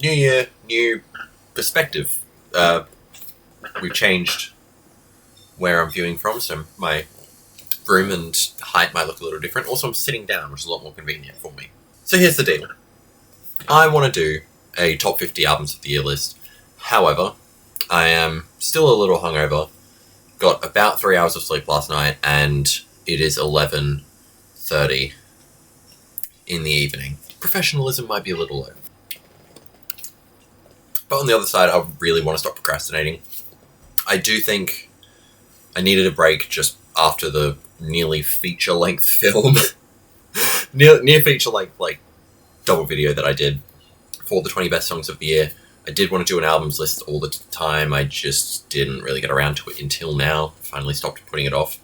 New year, new perspective. We've changed where I'm viewing from, so my room and height might look a little different. Also, I'm sitting down, which is a lot more convenient for me. So here's the deal. I want to do a top 50 albums of the year list. However, I am still a little hungover. Got about 3 hours of sleep last night, and it is 11:30 in the evening. Professionalism might be a little low. But on the other side, I really want to stop procrastinating. I do think I needed a break just after the nearly feature-length film. near feature-length, like, double video that I did for the 20 best songs of the year. I did want to do an albums list all the time. I just didn't really get around to it until now. Finally stopped putting it off.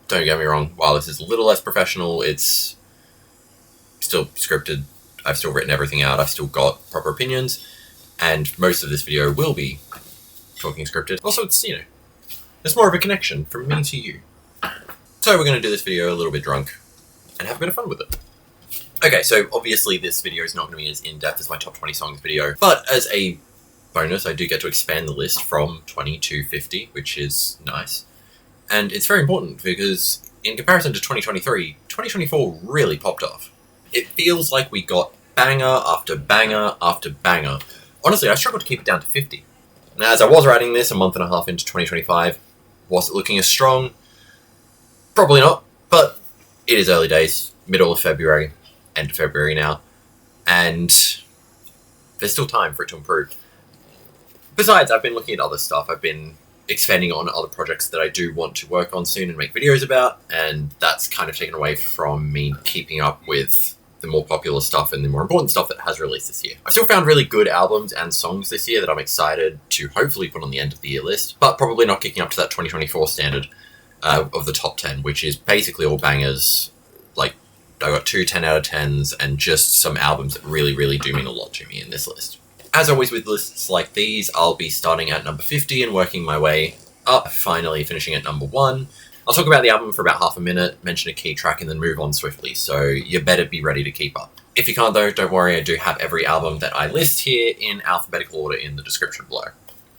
Don't get me wrong, while this is a little less professional, it's still scripted. I've still written everything out. I've still got proper opinions. And most of this video will be talking scripted. Also, it's, you know, there's more of a connection from me to you. So we're going to do this video a little bit drunk and have a bit of fun with it. Okay, so obviously this video is not going to be as in-depth as my top 20 songs video, but as a bonus, I do get to expand the list from 20 to 50, which is nice. And it's very important because in comparison to 2023, 2024 really popped off. It feels like we got banger after banger after banger. Honestly, I struggled to keep it down to 50. Now, as I was writing this a month and a half into 2025, was it looking as strong? Probably not, but it is early days, middle of February, end of February now, and there's still time for it to improve. Besides, I've been looking at other stuff. I've been expanding on other projects that I do want to work on soon and make videos about, and that's kind of taken away from me keeping up with the more popular stuff and the more important stuff that has released this year. I still found really good albums and songs this year that I'm excited to hopefully put on the end of the year list, but probably not kicking up to that 2024 standard of the top 10, which is basically all bangers. Like, I got 2 10 out of 10s and just some albums that really, really do mean a lot to me in this list. As always with lists like these, I'll be starting at number 50 and working my way up, finally finishing at number 1. I'll talk about the album for about half a minute, mention a key track, and then move on swiftly, so you better be ready to keep up. If you can't though, don't worry, I do have every album that I list here in alphabetical order in the description below.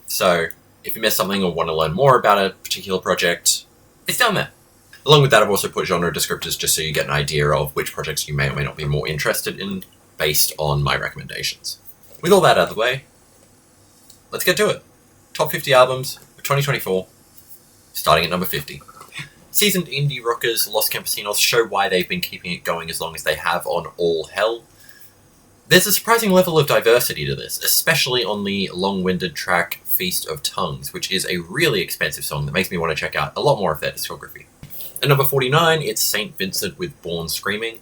So, if you missed something or want to learn more about a particular project, it's down there. Along with that, I've also put genre descriptors just so you get an idea of which projects you may or may not be more interested in, based on my recommendations. With all that out of the way, let's get to it. Top 50 albums of 2024, starting at number 50. Seasoned indie rockers Los Campesinos show why they've been keeping it going as long as they have on All Hell. There's a surprising level of diversity to this, especially on the long-winded track Feast of Tongues, which is a really expansive song that makes me want to check out a lot more of their discography. At number 49, it's St. Vincent with Born Screaming.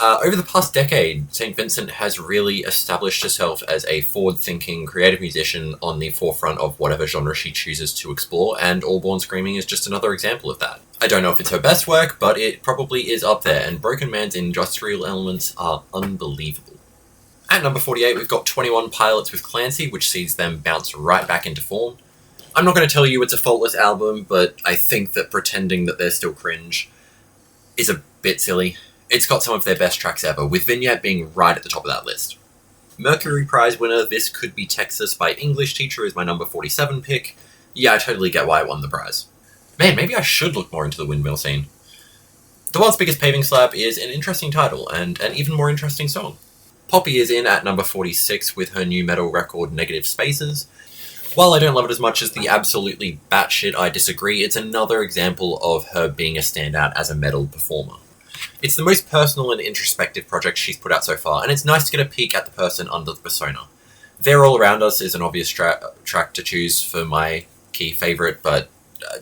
Over the past decade, St. Vincent has really established herself as a forward-thinking, creative musician on the forefront of whatever genre she chooses to explore, and All Born Screaming is just another example of that. I don't know if it's her best work, but it probably is up there, and Broken Man's industrial elements are unbelievable. At number 48, we've got 21 Pilots with Clancy, which sees them bounce right back into form. I'm not going to tell you it's a faultless album, but I think that pretending that they're still cringe is a bit silly. It's got some of their best tracks ever, with Vignette being right at the top of that list. Mercury Prize winner This Could Be Texas by English Teacher is my number 47 pick. Yeah, I totally get why it won the prize. Man, maybe I should look more into the windmill scene. The World's Biggest Paving Slab is an interesting title, and an even more interesting song. Poppy is in at number 46 with her new metal record Negative Spaces. While I don't love it as much as the absolutely batshit I Disagree, it's another example of her being a standout as a metal performer. It's the most personal and introspective project she's put out so far, and it's nice to get a peek at the person under the persona. They're All Around Us is an obvious track to choose for my key favourite, but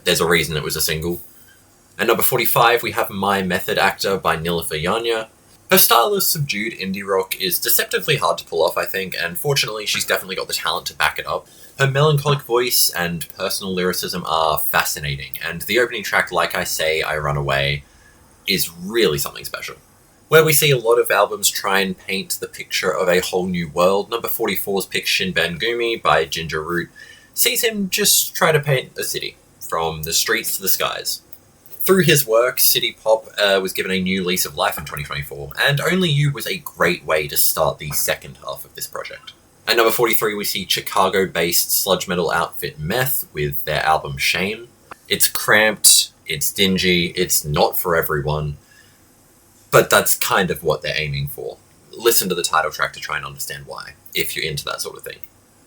there's a reason it was a single. At number 45, we have My Method Actor by Nilüfer Yanya. Her style of subdued indie rock is deceptively hard to pull off, I think, and fortunately she's definitely got the talent to back it up. Her melancholic voice and personal lyricism are fascinating, and the opening track, Like I Say, I Run Away, is really something special. Where we see a lot of albums try and paint the picture of a whole new world, number 44's pick Shinbangumi by Ginger Root sees him just try to paint a city, from the streets to the skies. Through his work, City Pop was given a new lease of life in 2024, and Only You was a great way to start the second half of this project. At number 43, we see Chicago-based sludge metal outfit Meth with their album Shame. It's cramped, it's dingy, it's not for everyone, but that's kind of what they're aiming for. Listen to the title track to try and understand why, if you're into that sort of thing.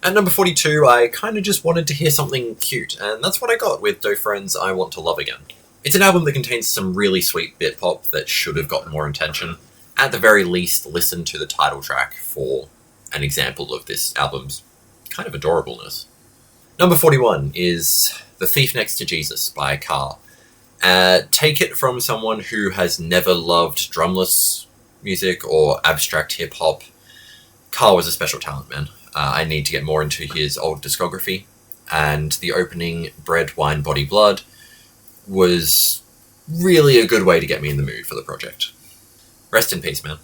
At number 42, I kind of just wanted to hear something cute, and that's what I got with Doefriends' I Want to Love Again. It's an album that contains some really sweet bit pop that should have gotten more attention. At the very least, listen to the title track for an example of this album's kind of adorableness. Number 41 is The Thief Next to Jesus by Car. Take it from someone who has never loved drumless music or abstract hip-hop. Car was a special talent, man. I need to get more into his old discography, and the opening Bread, Wine, Body, Blood was really a good way to get me in the mood for the project. Rest in peace, man.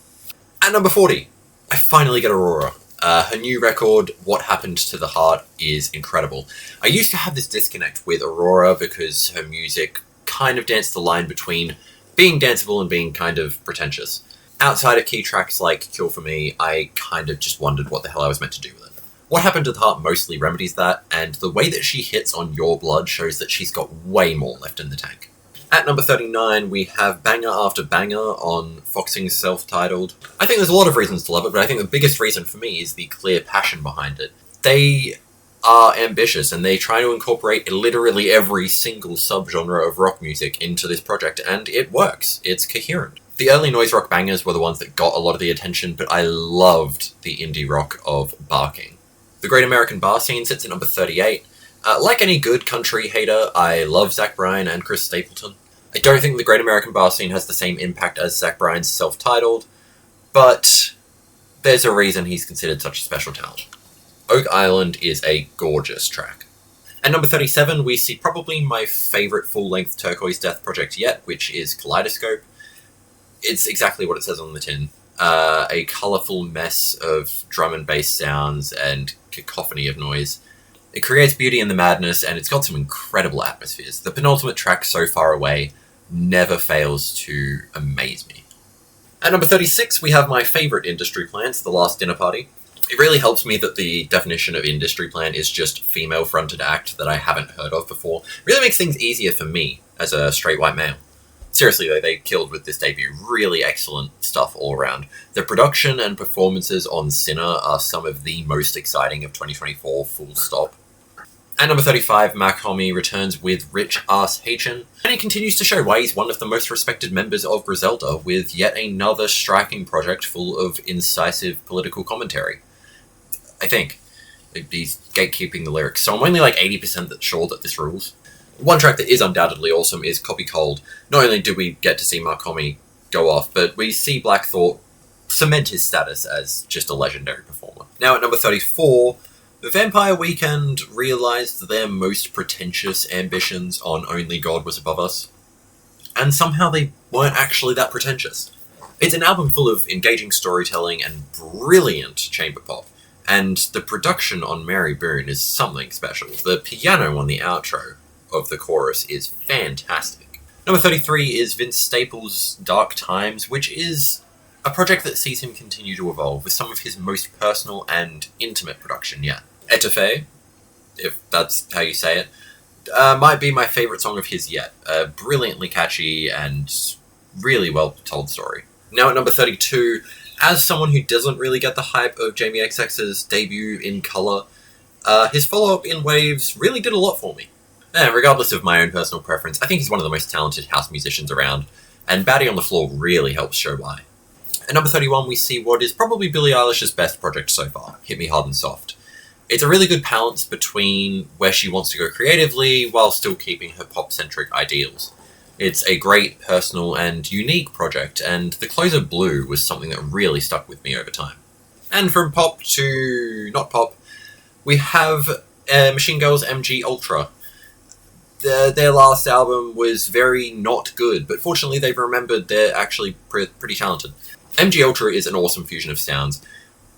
At number 40, I finally get AURORA. Her new record, What Happened to the Heart, is incredible. I used to have this disconnect with AURORA because her music kind of danced the line between being danceable and being kind of pretentious. Outside of key tracks like Cure For Me, I kind of just wondered what the hell I was meant to do with it. What Happened to the Heart mostly remedies that, and the way that she hits on Your Blood shows that she's got way more left in the tank. At number 39, we have banger after banger on Foxing's self-titled. I think there's a lot of reasons to love it, but I think the biggest reason for me is the clear passion behind it. They are ambitious, and they try to incorporate literally every single subgenre of rock music into this project, and it works. It's coherent. The early noise rock bangers were the ones that got a lot of the attention, but I loved the indie rock of Barking. The Great American Bar Scene sits at number 38. Like any good country hater, I love Zach Bryan and Chris Stapleton. I don't think the Great American Bar Scene has the same impact as Zach Bryan's self-titled, but there's a reason he's considered such a special talent. Oak Island is a gorgeous track. At number 37, we see probably my favourite full-length Turquoise Death project yet, which is Kaleidoscope. It's exactly what it says on the tin. A colourful mess of drum and bass sounds and cacophony of noise. It creates beauty in the madness, and it's got some incredible atmospheres. The penultimate track, So Far Away, never fails to amaze me. At number 36, we have my favourite industry plant, The Last Dinner Party. It really helps me that the definition of industry plant is just female-fronted act that I haven't heard of before. It really makes things easier for me as a straight white male. Seriously though, they killed with this debut. Really excellent stuff all around. The production and performances on Sinner are some of the most exciting of 2024, full stop. At number 35, Mach-Hommy returns with Rich Ass Hachen, and he continues to show why he's one of the most respected members of Griselda, with yet another striking project full of incisive political commentary. I think. He's gatekeeping the lyrics, so I'm only like 80% sure that this rules. One track that is undoubtedly awesome is Copy Cold. Not only do we get to see Mach-Hommy go off, but we see Black Thought cement his status as just a legendary performer. Now at number 34, the Vampire Weekend realised their most pretentious ambitions on Only God Was Above Us, and somehow they weren't actually that pretentious. It's an album full of engaging storytelling and brilliant chamber pop, and the production on Mary Boone is something special. The piano on the outro of the chorus is fantastic. Number 33 is Vince Staples' Dark Times, which is a project that sees him continue to evolve with some of his most personal and intimate production yet. Etouffee, if that's how you say it, might be my favourite song of his yet. A brilliantly catchy and really well told story. Now at number 32, as someone who doesn't really get the hype of Jamie XX's debut in Colour, his follow-up in Waves really did a lot for me. Regardless of my own personal preference, I think he's one of the most talented house musicians around, and Batty on the Floor really helps show why. At number 31, we see what is probably Billie Eilish's best project so far, Hit Me Hard and Soft. It's a really good balance between where she wants to go creatively while still keeping her pop-centric ideals. It's a great, personal, and unique project, and the closer Blue was something that really stuck with me over time. And from pop to not pop, we have Machine Girls' MG Ultra. Their last album was very not good, but fortunately they've remembered they're actually pretty talented. MG Ultra is an awesome fusion of sounds,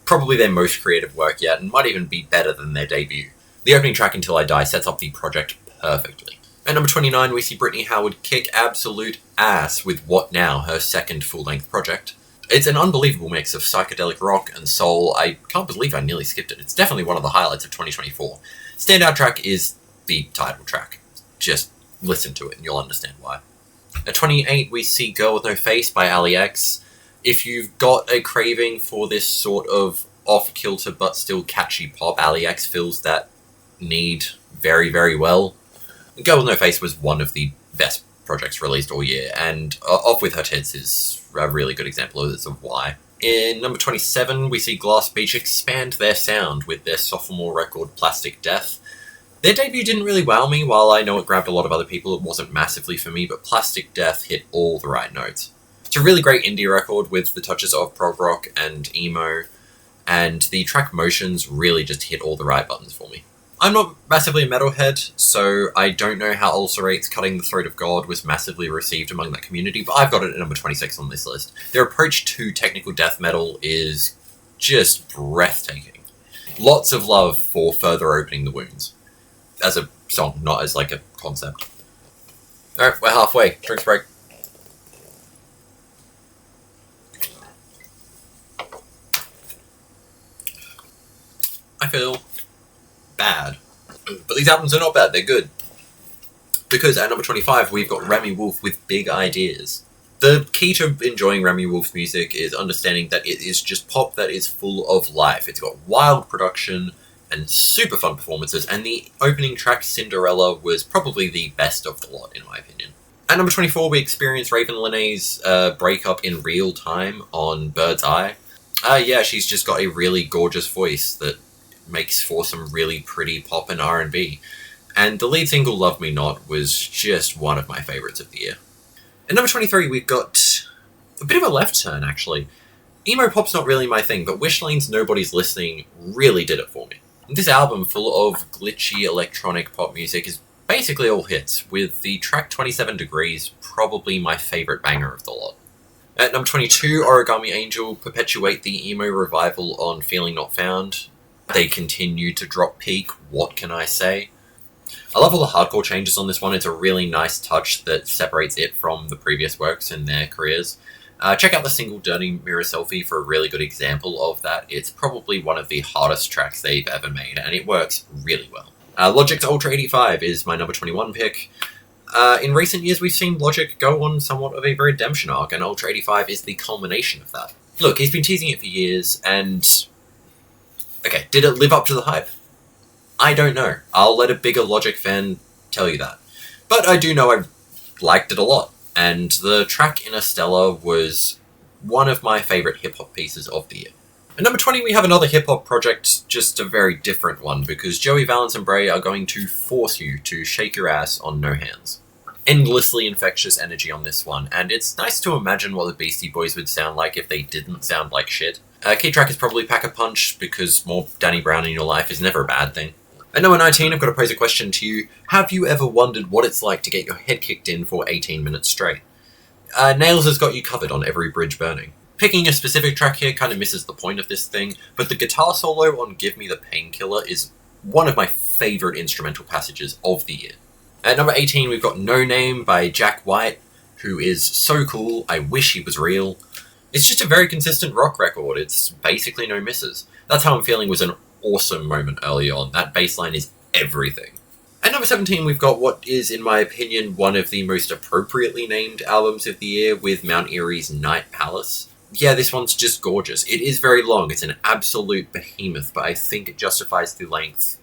probably their most creative work yet, and might even be better than their debut. The opening track, Until I Die, sets up the project perfectly. At number 29, we see Brittany Howard kick absolute ass with What Now, her second full-length project. It's an unbelievable mix of psychedelic rock and soul. I can't believe I nearly skipped it. It's definitely one of the highlights of 2024. Standout track is the title track. Just listen to it and you'll understand why. At 28, we see Girl With No Face by Allie X. If you've got a craving for this sort of off-kilter but still catchy pop, Allie X fills that need very, very well. Girl With No Face was one of the best projects released all year, and Off With Her Tits is a really good example of this of why. In number 27, we see Glass Beach expand their sound with their sophomore record, Plastic Death. Their debut didn't really wow me. While I know it grabbed a lot of other people, it wasn't massively for me, but Plastic Death hit all the right notes. It's a really great indie record with the touches of prog rock and emo, and the track motions really just hit all the right buttons for me. I'm not massively a metalhead, so I don't know how Ulcerate's Cutting the Throat of God was massively received among that community, but I've got it at number 26 on this list. Their approach to technical death metal is just breathtaking. Lots of love for Further Opening the Wounds. As a song, not as like a concept. Alright, we're halfway. Drinks break. I feel bad. But these albums are not bad, they're good. Because at number 25, we've got Remi Wolf with Big Ideas. The key to enjoying Remi Wolf's music is understanding that it is just pop that is full of life. It's got wild production and super fun performances, and the opening track, Cinderella, was probably the best of the lot, in my opinion. At number 24, we experience Raven Lenae's breakup in real time on Bird's Eye. Yeah, she's just got a really gorgeous voice that makes for some really pretty pop and R&B. And the lead single, Love Me Not, was just one of my favourites of the year. At number 23, we've got a bit of a left turn, actually. Emo pop's not really my thing, but Wishlane's Nobody's Listening really did it for me. This album, full of glitchy electronic pop music, is basically all hits, with the track 27 Degrees probably my favourite banger of the lot. At number 22, Origami Angel perpetuate the emo revival on Feeling Not Found. They continue to drop peak, what can I say? I love all the hardcore changes on this one. It's a really nice touch that separates it from the previous works in their careers. Check out the single Dirty Mirror Selfie for a really good example of that. It's probably one of the hardest tracks they've ever made, and it works really well. Logic's Ultra 85 is my number 21 pick. In recent years, we've seen Logic go on somewhat of a redemption arc, and Ultra 85 is the culmination of that. Look, he's been teasing it for years, and okay, did it live up to the hype? I don't know. I'll let a bigger Logic fan tell you that. But I do know I liked it a lot, and the track Interstellar was one of my favourite hip-hop pieces of the year. At number 20, we have another hip-hop project, just a very different one, because Joey, Valence and Brae are going to force you to shake your ass on No Hands. Endlessly infectious energy on this one, and it's nice to imagine what the Beastie Boys would sound like if they didn't sound like shit. Key track is probably Pack a Punch, because more Danny Brown in your life is never a bad thing. At number 19, I've got to pose a question to you. Have you ever wondered what it's like to get your head kicked in for 18 minutes straight? Nails has got you covered on Every Bridge Burning. Picking a specific track here kind of misses the point of this thing, but the guitar solo on Give Me the Painkiller is one of my favourite instrumental passages of the year. At number 18, we've got No Name by Jack White, who is so cool, I wish he was real. It's just a very consistent rock record. It's basically no misses. That's How I'm Feeling was an awesome moment early on. That bass line is everything. At number 17, we've got what is, in my opinion, one of the most appropriately named albums of the year with Mount Erie's Night Palace. Yeah, this one's just gorgeous. It is very long. It's an absolute behemoth, but I think it justifies the length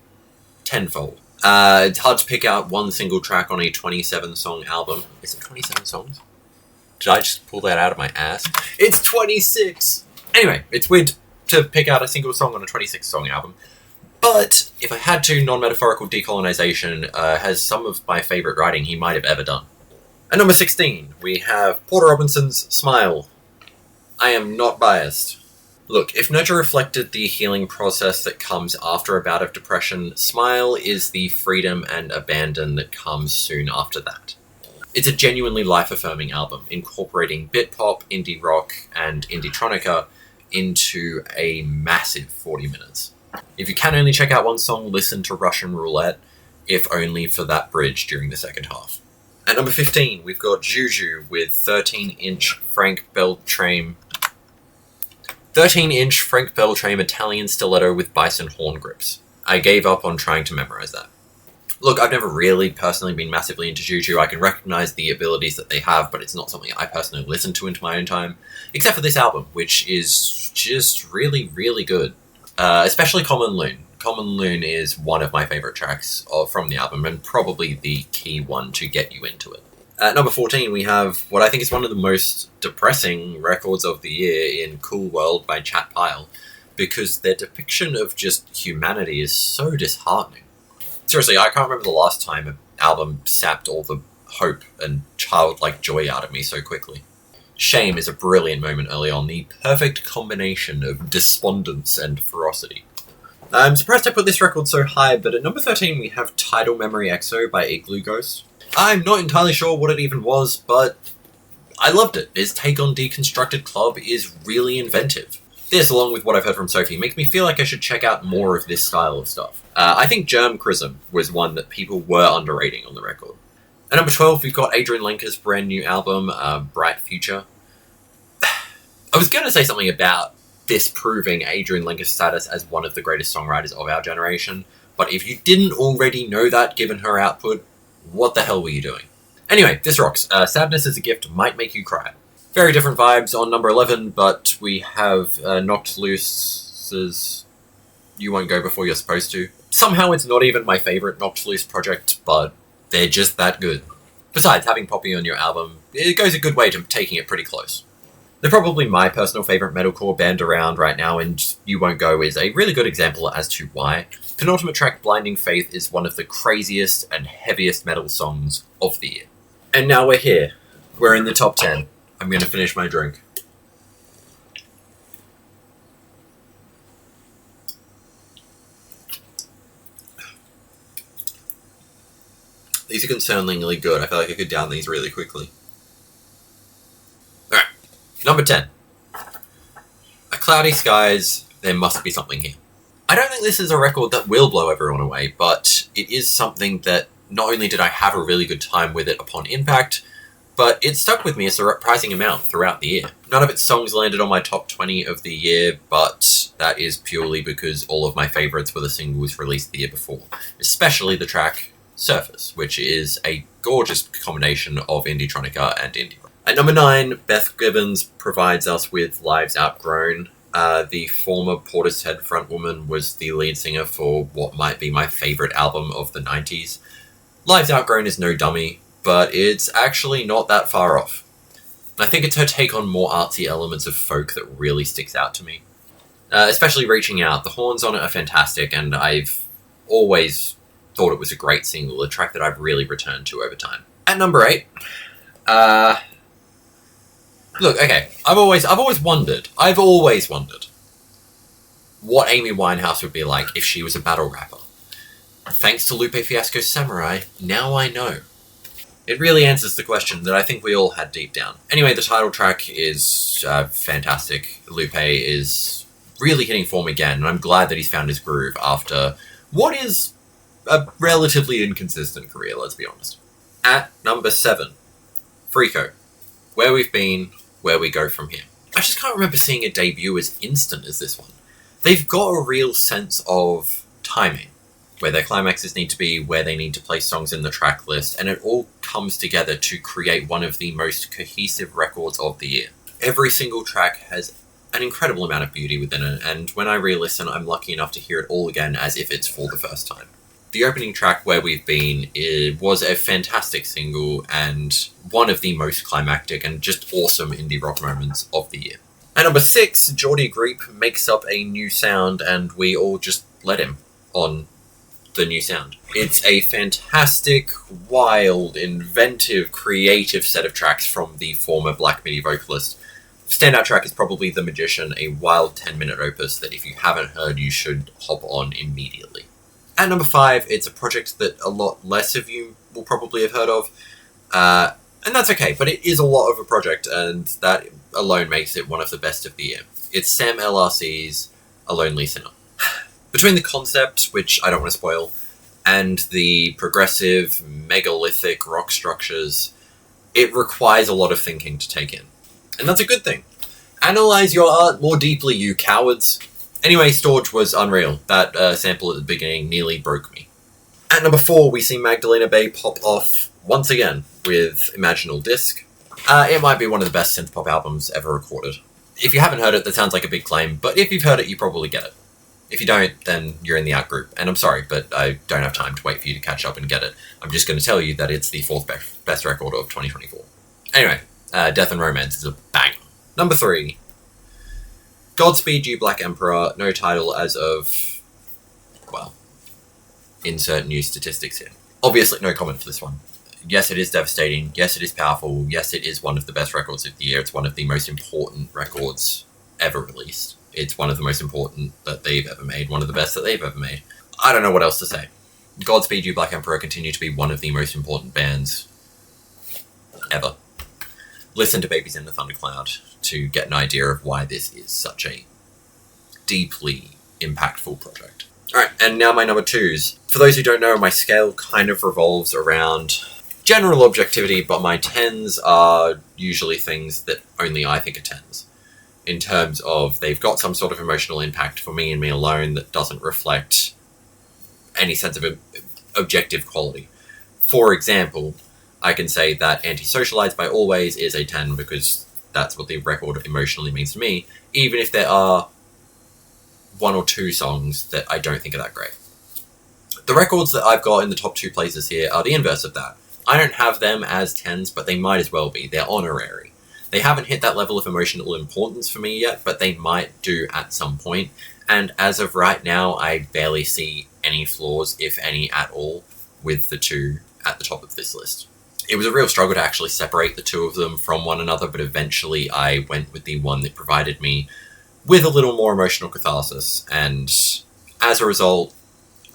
tenfold. It's hard to pick out one single track on a 27-song album. Is it 27 songs? Did I just pull that out of my ass? It's 26! Anyway, it's weird to pick out a single song on a 26-song album. But if I had to, Non-Metaphorical Decolonization has some of my favourite writing he might have ever done. At number 16, we have Porter Robinson's Smile. I am not biased. Look, if Nurture reflected the healing process that comes after a bout of depression, Smile is the freedom and abandon that comes soon after that. It's a genuinely life-affirming album, incorporating Britpop, indie rock, and indie-tronica into a massive 40 minutes. If you can only check out one song, listen to Russian Roulette. if only for that bridge during the second half. At number 15, we've got Juju with 13-inch Frank Beltrame Italian stiletto with bison horn grips. I gave up on trying to memorize that. Look, I've never really personally been massively into Juju. I can recognize the abilities that they have, but it's not something I personally listen to into my own time. Except for this album, which is just really, really good. Especially Common Loon. Common Loon is one of my favourite tracks from the album, and probably the key one to get you into it. At number 14, we have what I think is one of the most depressing records of the year in Cool World by Chat Pile, because their depiction of just humanity is so disheartening. Seriously, I can't remember the last time an album sapped all the hope and childlike joy out of me so quickly. Shame is a brilliant moment early on, the perfect combination of despondence and ferocity. I'm surprised I put this record so high, but at number 13 we have Tidal Memory EXO by Iglooghost. I'm not entirely sure what it even was, but I loved it. His take on Deconstructed Club is really inventive. This, along with what I've heard from Sophie, makes me feel like I should check out more of this style of stuff. I think Germ Chrism was one that people were underrating on the record. At number 12, we've got Adrianne Lenker's brand new album, Bright Future. I was going to say something about disproving Adrianne Lenker's status as one of the greatest songwriters of our generation, but if you didn't already know that given her output, what the hell were you doing? Anyway, this rocks. Sadness is a Gift might make you cry. Very different vibes on number 11, but we have Knocked Loose's You Won't Go Before You're Supposed To. Somehow it's not even my favourite Knocked Loose project, but they're just that good. Besides, having Poppy on your album, it goes a good way to taking it pretty close. They're probably my personal favourite metalcore band around right now, and You Won't Go is a really good example as to why. Penultimate track, Blinding Faith, is one of the craziest and heaviest metal songs of the year. And now we're here. We're in the top 10. I'm going to finish my drink. These are concerningly good. I feel like I could down these really quickly. Alright, number 10. Acloudyskye's There Must Be Something Here. I don't think this is a record that will blow everyone away, but it is something that not only did I have a really good time with it upon impact, but it stuck with me a surprising amount throughout the year. None of its songs landed on my top 20 of the year, but that is purely because all of my favourites were the singles released the year before, especially the track Surface, which is a gorgeous combination of indie-tronica and indie rock. At number 9, Beth Gibbons provides us with Lives Outgrown. The former Portishead frontwoman was the lead singer for what might be my favourite album of the 90s. Lives Outgrown is no dummy, but it's actually not that far off. I think it's her take on more artsy elements of folk that really sticks out to me. Especially Reaching Out. The horns on it are fantastic, and I've always thought it was a great single, a track that I've really returned to over time. At number 8, look, okay, I've always wondered what Amy Winehouse would be like if she was a battle rapper. Thanks to Lupe Fiasco's Samurai, now I know. It really answers the question that I think we all had deep down. Anyway, the title track is fantastic. Lupe is really hitting form again, and I'm glad that he's found his groove after what is a relatively inconsistent career, let's be honest. At number 7, Friko. Where We've Been, Where We Go From Here. I just can't remember seeing a debut as instant as this one. They've got a real sense of timing, where their climaxes need to be, where they need to place songs in the track list, and it all comes together to create one of the most cohesive records of the year. Every single track has an incredible amount of beauty within it, and when I re-listen, I'm lucky enough to hear it all again as if it's for the first time. The opening track, Where We've Been, was a fantastic single and one of the most climactic and just awesome indie rock moments of the year. At number 6, Geordie Greep makes up a new sound, and we all just let him on the new sound. It's a fantastic, wild, inventive, creative set of tracks from the former Black Midi vocalist. Standout track is probably The Magician, a wild 10-minute opus that if you haven't heard, you should hop on immediately. At number 5, it's a project that a lot less of you will probably have heard of, and that's okay, but it is a lot of a project, and that alone makes it one of the best of the year. It's Sam LRC's A Lonely Sinner. Between the concept, which I don't want to spoil, and the progressive, megalithic rock structures, it requires a lot of thinking to take in. And that's a good thing. Analyze your art more deeply, you cowards. Anyway, Storage was unreal. That sample at the beginning nearly broke me. At number 4, we see Magdalena Bay pop off once again with Imaginal Disc. It might be one of the best synth-pop albums ever recorded. If you haven't heard it, that sounds like a big claim, but if you've heard it, you probably get it. If you don't, then you're in the out group, and I'm sorry, but I don't have time to wait for you to catch up and get it. I'm just going to tell you that it's the 4th best record of 2024. Anyway, Death and Romance is a banger. Number 3, Godspeed You Black Emperor, no Tidal as of, well, insert new statistics here. Obviously, no comment for this one. Yes, it is devastating. Yes, it is powerful. Yes, it is one of the best records of the year. It's one of the most important records ever released. It's one of the most important that they've ever made. One of the best that they've ever made. I don't know what else to say. Godspeed You Black Emperor continue to be one of the most important bands ever. Listen to Babies in the Thundercloud to get an idea of why this is such a deeply impactful project. Alright, and now my number 2s. For those who don't know, my scale kind of revolves around general objectivity, but my 10s are usually things that only I think are 10s. In terms of, they've got some sort of emotional impact for me and me alone that doesn't reflect any sense of objective quality. For example, I can say that Anti-Socialites by Always is a 10 because that's what the record emotionally means to me, even if there are 1 or 2 songs that I don't think are that great. The records that I've got in the top 2 places here are the inverse of that. I don't have them as 10s, but they might as well be. They're honorary. They haven't hit that level of emotional importance for me yet, but they might do at some point. And as of right now, I barely see any flaws, if any at all, with the 2 at the top of this list. It was a real struggle to actually separate the 2 of them from one another, but eventually I went with the one that provided me with a little more emotional catharsis. And as a result,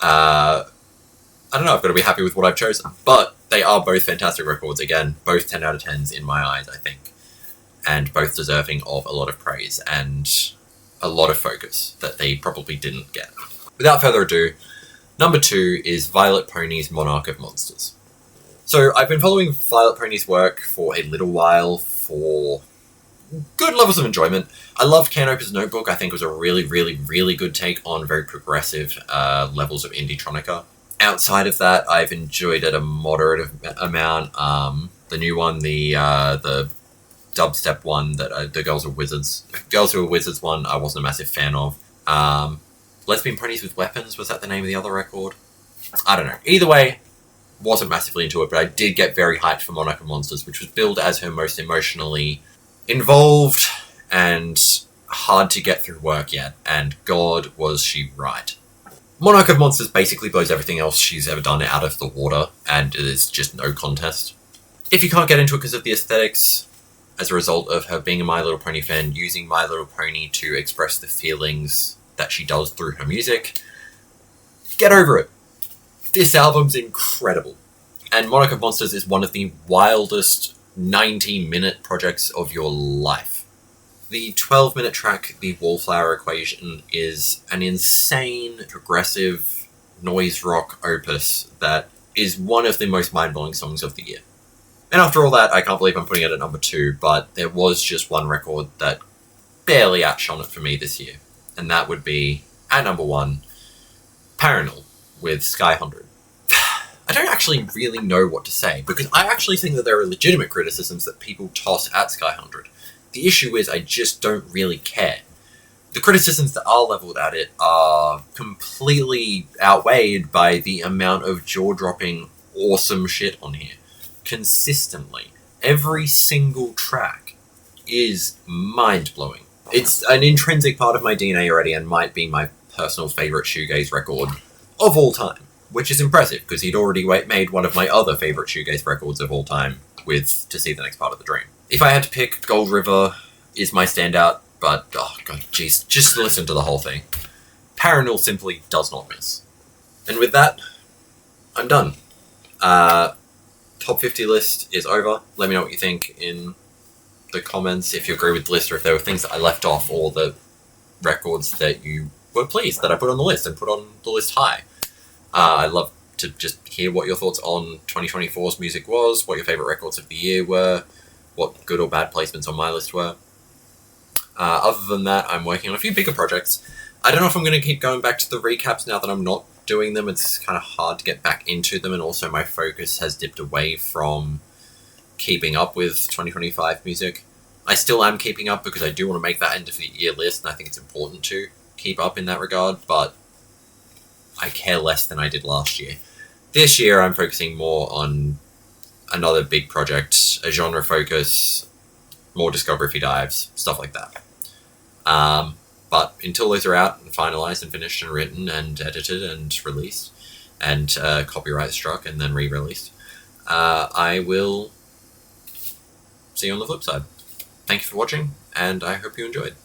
I don't know, I've got to be happy with what I've chosen. But they are both fantastic records. Again, both 10 out of 10s in my eyes, I think. And both deserving of a lot of praise and a lot of focus that they probably didn't get. Without further ado, number 2 is Violet Pony's Monarch of Monsters. So I've been following Violet Pony's work for a little while for good levels of enjoyment. I love Canopa's Notebook. I think it was a really, really, really good take on very progressive levels of indie-tronica. Outside of that, I've enjoyed it a moderate amount. The new one, the dubstep one, that the Girls Who Are Wizards one, I wasn't a massive fan of. Lesbian Ponies with Weapons, was that the name of the other record? I don't know. Either way, wasn't massively into it, but I did get very hyped for Monarch of Monsters, which was billed as her most emotionally involved and hard to get through work yet, and God was she right. Monarch of Monsters basically blows everything else she's ever done out of the water, and it is just no contest. If you can't get into it because of the aesthetics, as a result of her being a My Little Pony fan, using My Little Pony to express the feelings that she does through her music, get over it. This album's incredible. And Monarch of Monsters is one of the wildest 90-minute projects of your life. The 12-minute track, The Wallflower Equation, is an insane, progressive, noise rock opus that is one of the most mind-blowing songs of the year. And after all that, I can't believe I'm putting it at number 2, but there was just one record that barely outshone it for me this year. And that would be, at number 1, Paranal with Sky 100. I don't actually really know what to say, because I actually think that there are legitimate criticisms that people toss at Sky 100. The issue is I just don't really care. The criticisms that are leveled at it are completely outweighed by the amount of jaw-dropping, awesome shit on here. Consistently. Every single track is mind-blowing. It's an intrinsic part of my DNA already and might be my personal favourite shoegaze record of all time. Which is impressive, because he'd already made one of my other favourite shoegaze records of all time with To See the Next Part of the Dream. If I had to pick, Gold River is my standout, but, oh god, jeez, just listen to the whole thing. Paranal simply does not miss. And with that, I'm done. Top 50 list is over. Let me know what you think in the comments, if you agree with the list, or if there were things that I left off, or the records that you were pleased that I put on the list and put on the list high. I love to just hear what your thoughts on 2024's music was, what your favourite records of the year were, what good or bad placements on my list were. Other than that, I'm working on a few bigger projects. I don't know if I'm going to keep going back to the recaps now that I'm not doing them. It's kind of hard to get back into them, and also my focus has dipped away from keeping up with 2025 music. I still am keeping up because I do want to make that end of the year list, and I think it's important to keep up in that regard, but I care less than I did last year. This year I'm focusing more on another big project, a genre focus, more discography dives, stuff like that. But until those are out and finalised and finished and written and edited and released and copyright struck and then re-released, I will see you on the flip side. Thank you for watching, and I hope you enjoyed.